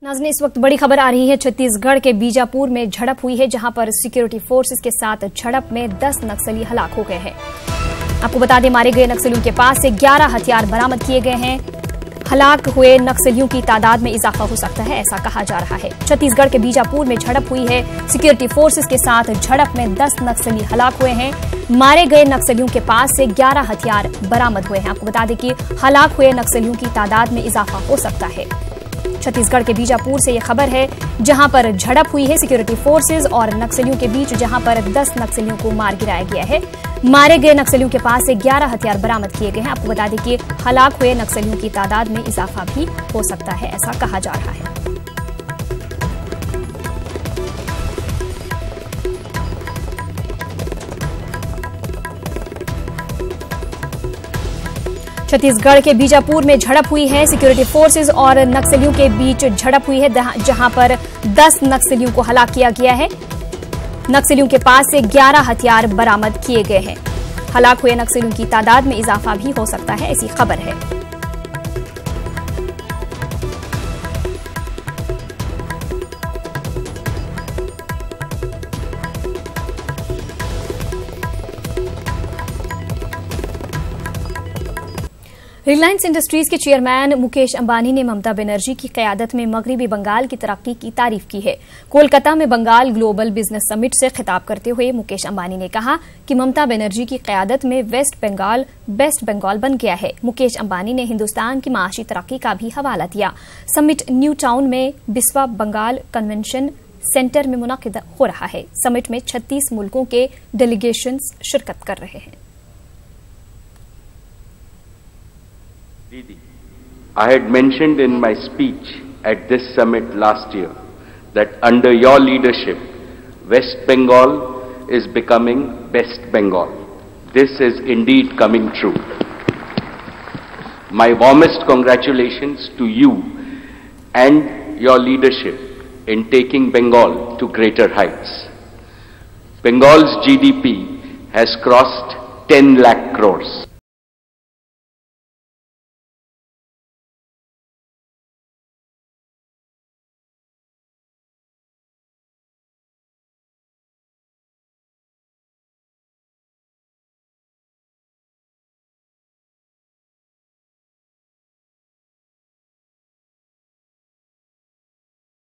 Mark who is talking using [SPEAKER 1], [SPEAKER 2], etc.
[SPEAKER 1] नाज़रीन, इस वक्त बड़ी खबर आ रही है। छत्तीसगढ़ के बीजापुर में झड़प हुई है, जहां पर सिक्योरिटी फोर्सेस के साथ झड़प में 10 नक्सली हलाक हो गए हैं। आपको बता दें, मारे गए नक्सलियों के पास से 11 हथियार बरामद किए गए हैं। हलाक हुए नक्सलियों की तादाद में इजाफा हो सकता है, ऐसा कहा जा रहा है। छत्तीसगढ़ के बीजापुर में झड़प हुई है। सिक्योरिटी फोर्सेस के साथ झड़प में 10 नक्सली हलाक हुए हैं। मारे गए नक्सलियों के पास से 11 हथियार बरामद हुए हैं। आपको बता दें कि हलाक हुए नक्सलियों की तादाद में इजाफा हो सकता है। छत्तीसगढ़ के बीजापुर से यह खबर है, जहां पर झड़प हुई है सिक्योरिटी फोर्सेस और नक्सलियों के बीच, जहां पर 10 नक्सलियों को मार गिराया गया है। मारे गए नक्सलियों के पास से 11 हथियार बरामद किए गए हैं। आपको बता दें कि हलाक हुए नक्सलियों की तादाद में इजाफा भी हो सकता है, ऐसा कहा जा रहा है। छत्तीसगढ़ के बीजापुर में झड़प हुई है। सिक्योरिटी फोर्सेस और नक्सलियों के बीच झड़प हुई है, जहां पर 10 नक्सलियों को हलाक किया गया है। नक्सलियों के पास से 11 हथियार बरामद किए गए हैं। हलाक हुए नक्सलियों की तादाद में इजाफा भी हो सकता है, ऐसी खबर है। रिलायंस इंडस्ट्रीज के चेयरमैन मुकेश अंबानी ने ममता बनर्जी की क़यादत में मगरबी बंगाल की तरक्की की तारीफ की है। कोलकाता में बंगाल ग्लोबल बिजनेस समिट से खिताब करते हुए मुकेश अंबानी ने कहा कि ममता बनर्जी की क़यादत में वेस्ट बंगाल बेस्ट बंगाल बन गया है। मुकेश अंबानी ने हिंदुस्तान की माशी तरक्की का भी हवाला दिया। समिट न्यू टाउन में बिस्वा बंगाल कन्वेंशन सेंटर में मुनक़िद हो रहा है। समिट में 36 मुल्कों के डेलीगेशंस शिरकत कर रहे हैं।
[SPEAKER 2] I had mentioned in my speech at this summit last year that under your leadership, West Bengal is becoming Best Bengal. This is indeed coming true. My warmest congratulations to you and your leadership in taking Bengal to greater heights. Bengal's GDP has crossed 10 lakh crores.